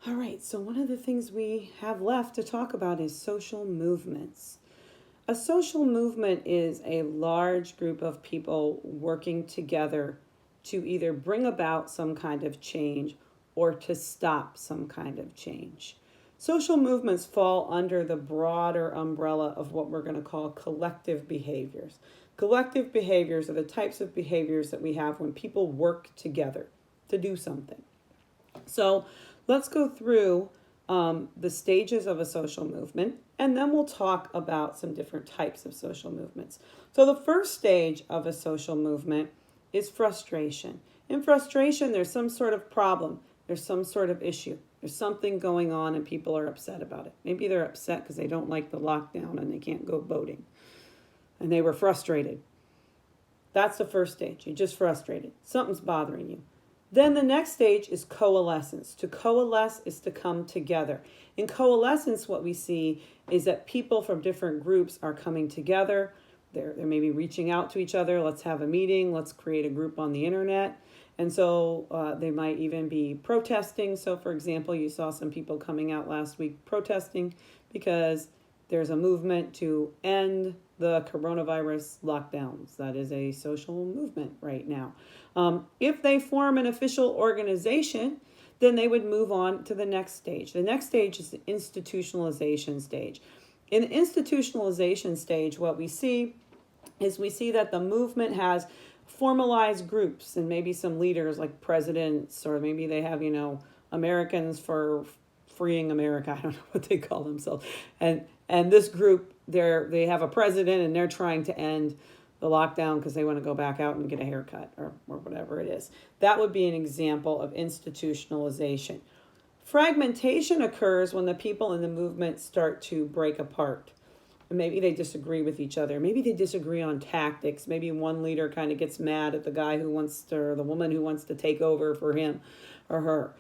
All right, so one of the things we have left to talk about is social movements. A social movement is a large group of people working together to either bring about some kind of change or to stop some kind of change. Social movements fall under the broader umbrella of what we're going to call collective behaviors. Collective behaviors are the types of behaviors that we have when people work together to do something. So let's go through the stages of a social movement, and then we'll talk about some different types of social movements. So the first stage of a social movement is frustration. In frustration, there's some sort of problem, there's some sort of issue, there's something going on, and people are upset about it. Maybe they're upset because they don't like the lockdown and they can't go voting, and they were frustrated. That's the first stage. You're just frustrated. Something's bothering you. Then the next stage is coalescence. To coalesce is to come together. In coalescence, what we see is that people from different groups are coming together. They're maybe reaching out to each other. Let's have a meeting. Let's create a group on the internet. And so they might even be protesting. So, for example, you saw some people coming out last week protesting because there's a movement to end the coronavirus lockdowns. That is a social movement right now. If they form an official organization, then they would move on to the next stage. The next stage is the institutionalization stage. In the institutionalization stage, what we see is we see that the movement has formalized groups and maybe some leaders like presidents, or maybe they have, Americans for Freeing America. I don't know what they call themselves. And this group, they have a president and they're trying to end the lockdown because they want to go back out and get a haircut or whatever it is. That would be an example of institutionalization. Fragmentation occurs when the people in the movement start to break apart. Maybe they disagree with each other. Maybe they disagree on tactics. Maybe one leader kind of gets mad at the guy who wants to, or the woman who wants to take over for him or her.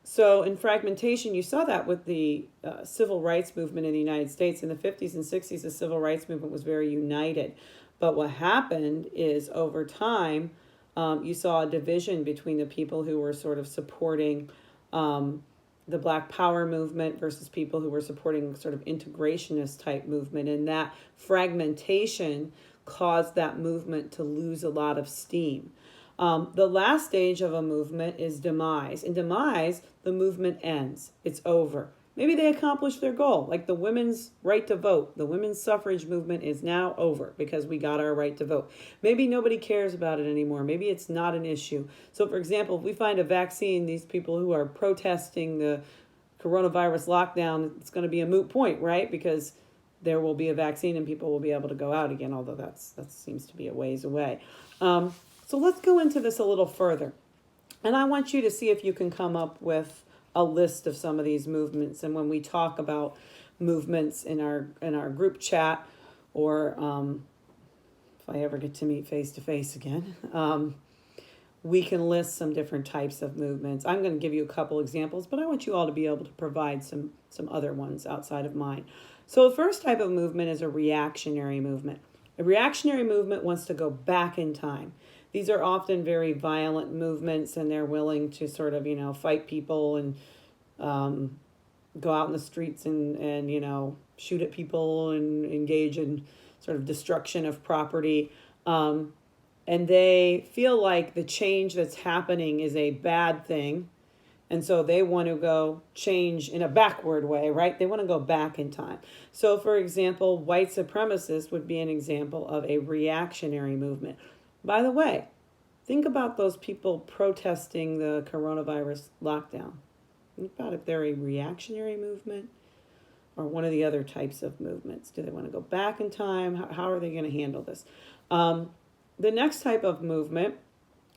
So in fragmentation, you saw that with the civil rights movement in the United States. In the 50s and 60s, the civil rights movement was very united. But what happened is over time, you saw a division between the people who were sort of supporting the Black Power movement versus people who were supporting sort of integrationist type movement. And that fragmentation caused that movement to lose a lot of steam. The last stage of a movement is demise. In demise, the movement ends. It's over. Maybe they accomplished their goal, like the women's right to vote. The women's suffrage movement is now over because we got our right to vote. Maybe nobody cares about it anymore. Maybe it's not an issue. So, for example, if we find a vaccine, these people who are protesting the coronavirus lockdown, it's going to be a moot point, right? Because there will be a vaccine and people will be able to go out again, although that seems to be a ways away. So let's go into this a little further. And I want you to see if you can come up with a list of some of these movements. And when we talk about movements in our group chat, or if I ever get to meet face to face again, we can list some different types of movements. I'm going to give you a couple examples, but I want you all to be able to provide some other ones outside of mine. So the first type of movement is a reactionary movement. A reactionary movement wants to go back in time. These are often very violent movements, and they're willing to sort of, fight people and go out in the streets and shoot at people and engage in sort of destruction of property. And they feel like the change that's happening is a bad thing. And so they want to go change in a backward way, right? They want to go back in time. So, for example, white supremacists would be an example of a reactionary movement. By the way, think about those people protesting the coronavirus lockdown. Think about if they're a reactionary movement or one of the other types of movements. Do they want to go back in time? How are they going to handle this? The next type of movement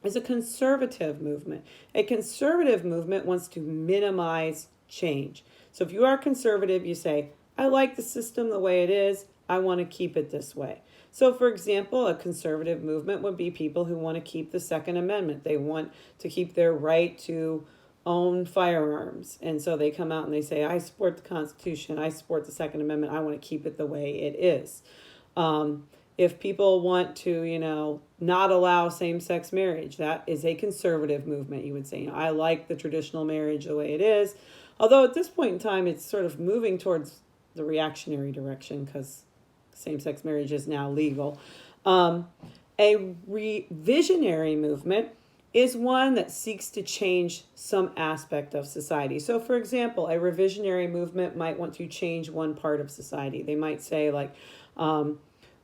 is a conservative movement. A conservative movement wants to minimize change. So if you are conservative, you say, I like the system the way it is. I want to keep it this way. So, for example, a conservative movement would be people who want to keep the Second Amendment. They want to keep their right to own firearms. And so they come out and they say, I support the Constitution. I support the Second Amendment. I want to keep it the way it is. If people want to, not allow same-sex marriage, that is a conservative movement, you would say. I like the traditional marriage the way it is. Although at this point in time, it's sort of moving towards the reactionary direction because same-sex marriage is now legal. A revisionary movement is one that seeks to change some aspect of society. So, for example, a revisionary movement might want to change one part of society. They might say, like,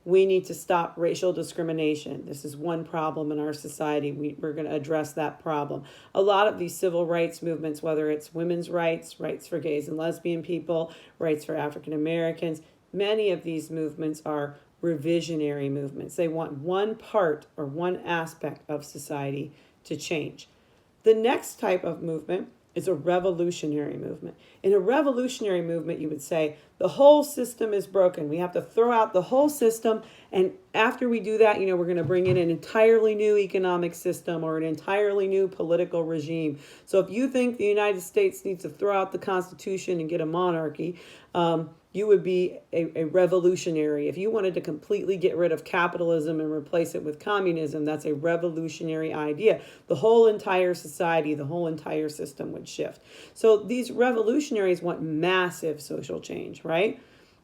we need to stop racial discrimination. This is one problem in our society. We're going to address that problem. A lot of these civil rights movements, whether it's women's rights, rights for gays and lesbian people, rights for African Americans, many of these movements are revisionary movements. They want one part or one aspect of society to change. The next type of movement is a revolutionary movement. In a revolutionary movement, you would say the whole system is broken. We have to throw out the whole system. And after we do that, we're going to bring in an entirely new economic system or an entirely new political regime. So if you think the United States needs to throw out the Constitution and get a monarchy, you would be a revolutionary. If you wanted to completely get rid of capitalism and replace it with communism, that's a revolutionary idea. The whole entire society, the whole entire system would shift. So these revolutionaries want massive social change, right?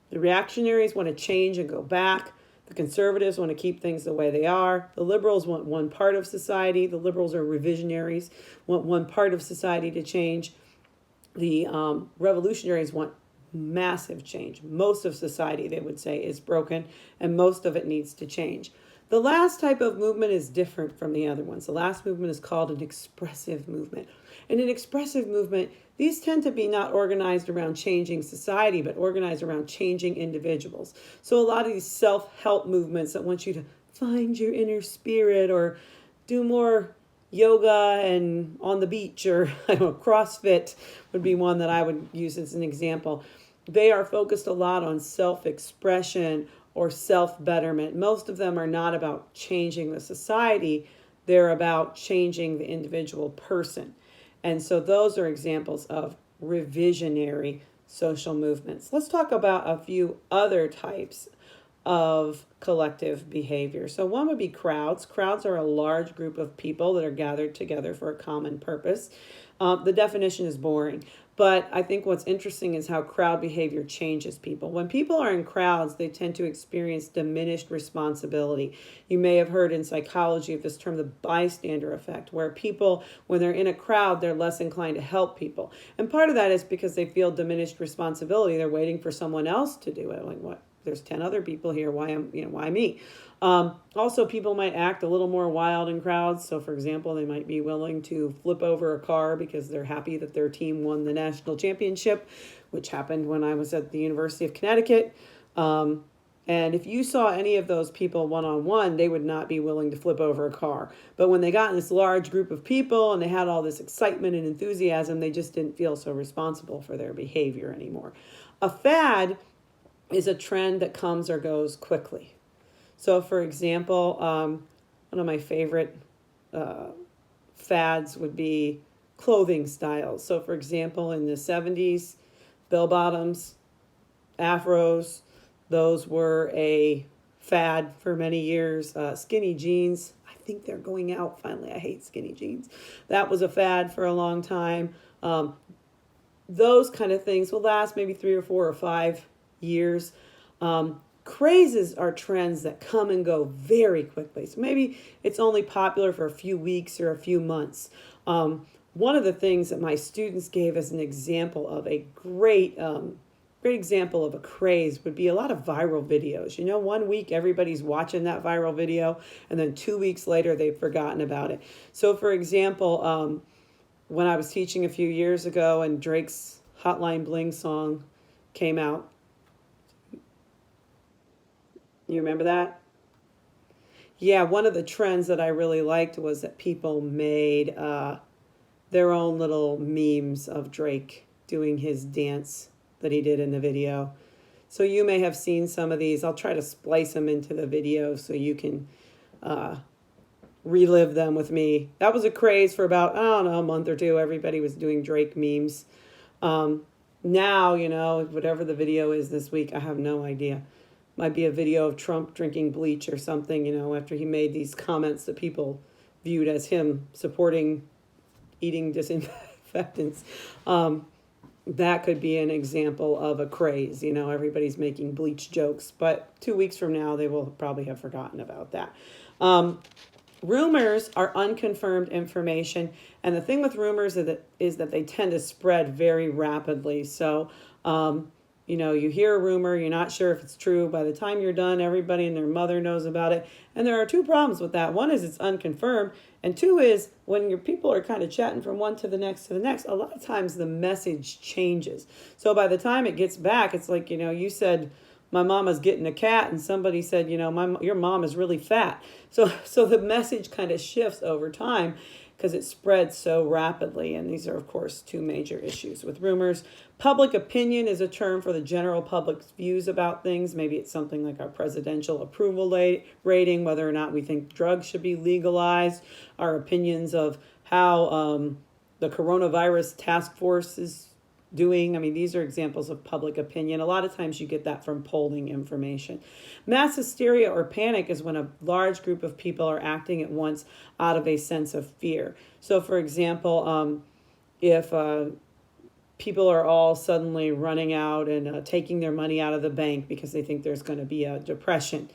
The reactionaries want to change and go back. The conservatives want to keep things the way they are. The liberals want one part of society. The liberals are revisionaries, want one part of society to change. The revolutionaries want massive change. Most of society, they would say, is broken, and most of it needs to change. The last type of movement is different from the other ones. The last movement is called an expressive movement. In an expressive movement, these tend to be not organized around changing society, but organized around changing individuals. So a lot of these self-help movements that want you to find your inner spirit or do more yoga and on the beach, or CrossFit would be one that I would use as an example. They are focused a lot on self-expression or self-betterment. Most of them are not about changing the society. They're about changing the individual person. And so those are examples of revisionary social movements. Let's talk about a few other types of collective behavior. So one would be crowds. Crowds are a large group of people that are gathered together for a common purpose. The definition is boring, but I think what's interesting is how crowd behavior changes people. When people are in crowds, they tend to experience diminished responsibility. You may have heard in psychology of this term, the bystander effect, where people, when they're in a crowd, they're less inclined to help people. And part of that is because they feel diminished responsibility. They're waiting for someone else to do it. Like, what? There's 10 other people here. Why me? Also, people might act a little more wild in crowds. So, for example, they might be willing to flip over a car because they're happy that their team won the national championship, which happened when I was at the University of Connecticut. And if you saw any of those people one-on-one, they would not be willing to flip over a car. But when they got in this large group of people and they had all this excitement and enthusiasm, they just didn't feel so responsible for their behavior anymore. A fad is a trend that comes or goes quickly. So, for example, one of my favorite fads would be clothing styles. So, for example, in the 70s, bell-bottoms, afros, those were a fad for many years. Skinny jeans, I think they're going out finally. I hate skinny jeans. That was a fad for a long time. Those kind of things will last maybe 3 or 4 or 5 years. Crazes are trends that come and go very quickly. So maybe it's only popular for a few weeks or a few months. One of the things that my students gave as an example of a great example of a craze would be a lot of viral videos. 1 week everybody's watching that viral video, and then 2 weeks later they've forgotten about it. So, for example, when I was teaching a few years ago and Drake's Hotline Bling song came out, you remember that? Yeah, one of the trends that I really liked was that people made their own little memes of Drake doing his dance that he did in the video. So you may have seen some of these. I'll try to splice them into the video so you can relive them with me. That was a craze for about, a month or two. Everybody was doing Drake memes. Now, whatever the video is this week, I have no idea. might be a video of Trump drinking bleach or something, after he made these comments that people viewed as him supporting eating disinfectants. That could be an example of a craze. Everybody's making bleach jokes, but 2 weeks from now, they will probably have forgotten about that. Rumors are unconfirmed information, and the thing with rumors is that they tend to spread very rapidly. So, you hear a rumor, you're not sure if it's true. By the time you're done, everybody and their mother knows about it. And there are two problems with that. One is it's unconfirmed, and two is when your people are kind of chatting from one to the next, a lot of times the message changes. So by the time it gets back, it's like, you said, my mama's getting a cat, and somebody said, your mom is really fat. So the message kind of shifts over time because it spreads so rapidly. And these are, of course, two major issues with rumors. Public opinion is a term for the general public's views about things. Maybe it's something like our presidential approval rating, whether or not we think drugs should be legalized, our opinions of how the coronavirus task force is doing. I mean, these are examples of public opinion. A lot of times you get that from polling information. Mass hysteria or panic is when a large group of people are acting at once out of a sense of fear. So, for example, if people are all suddenly running out and taking their money out of the bank because they think there's going to be a depression,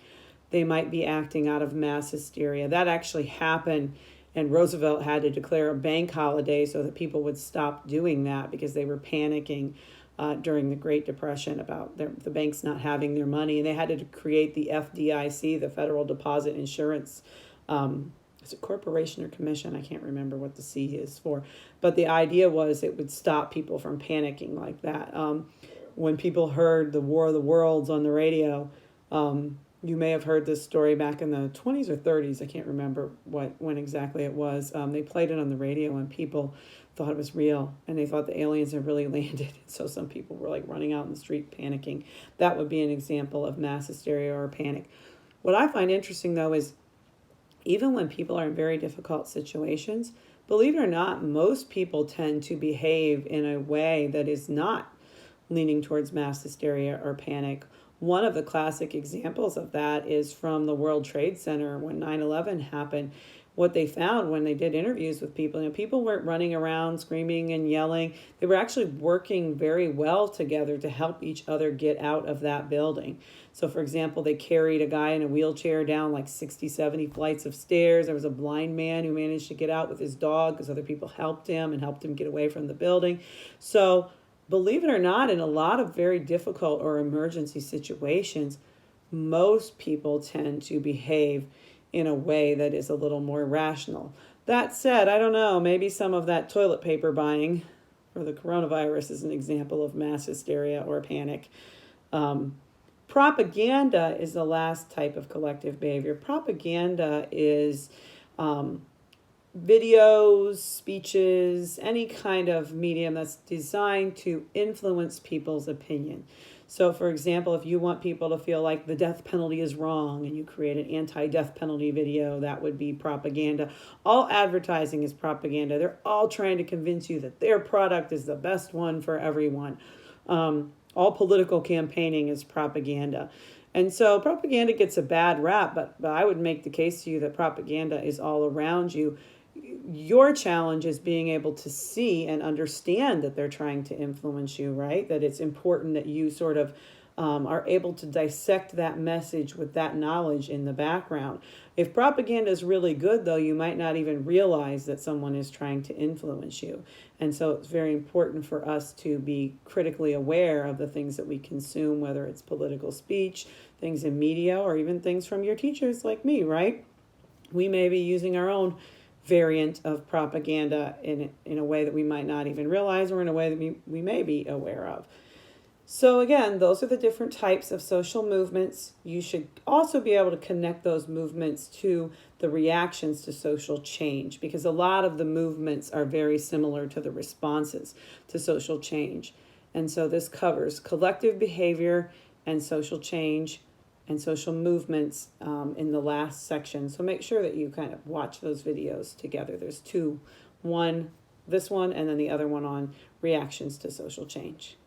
they might be acting out of mass hysteria. That actually happened, and Roosevelt had to declare a bank holiday so that people would stop doing that because they were panicking during the Great Depression about the banks not having their money. And they had to create the FDIC, the Federal Deposit Insurance. Is it corporation or commission? I can't remember what the C is for. But the idea was it would stop people from panicking like that. When people heard the War of the Worlds on the radio, you may have heard this story back in the 20s or 30s. I can't remember when exactly it was. They played it on the radio and people thought it was real and they thought the aliens had really landed. So some people were like running out in the street panicking. That would be an example of mass hysteria or panic. What I find interesting though is even when people are in very difficult situations, believe it or not, most people tend to behave in a way that is not leaning towards mass hysteria or panic. One of the classic examples of that is from the World Trade Center when 9/11 happened. What they found when they did interviews with people, people weren't running around screaming and yelling. They were actually working very well together to help each other get out of that building. So, for example, they carried a guy in a wheelchair down like 60, 70 flights of stairs. There was a blind man who managed to get out with his dog because other people helped him get away from the building. So, believe it or not, in a lot of very difficult or emergency situations, most people tend to behave in a way that is a little more rational. That said, I don't know, maybe some of that toilet paper buying for the coronavirus is an example of mass hysteria or panic. Propaganda is the last type of collective behavior. Propaganda is videos, speeches, any kind of medium that's designed to influence people's opinion. So, for example, if you want people to feel like the death penalty is wrong and you create an anti-death penalty video, that would be propaganda. All advertising is propaganda. They're all trying to convince you that their product is the best one for everyone. All political campaigning is propaganda. And so propaganda gets a bad rap, but I would make the case to you that propaganda is all around you. Your challenge is being able to see and understand that they're trying to influence you, right? That it's important that you sort of are able to dissect that message with that knowledge in the background. If propaganda is really good, though, you might not even realize that someone is trying to influence you. And so it's very important for us to be critically aware of the things that we consume, whether it's political speech, things in media, or even things from your teachers like me, right? We may be using our own variant of propaganda in a way that we might not even realize, or in a way that we may be aware of. So again, those are the different types of social movements. You should also be able to connect those movements to the reactions to social change, because a lot of the movements are very similar to the responses to social change. And so this covers collective behavior and social change and social movements in the last section. So make sure that you kind of watch those videos together. There's two, this one, and then the other one on reactions to social change.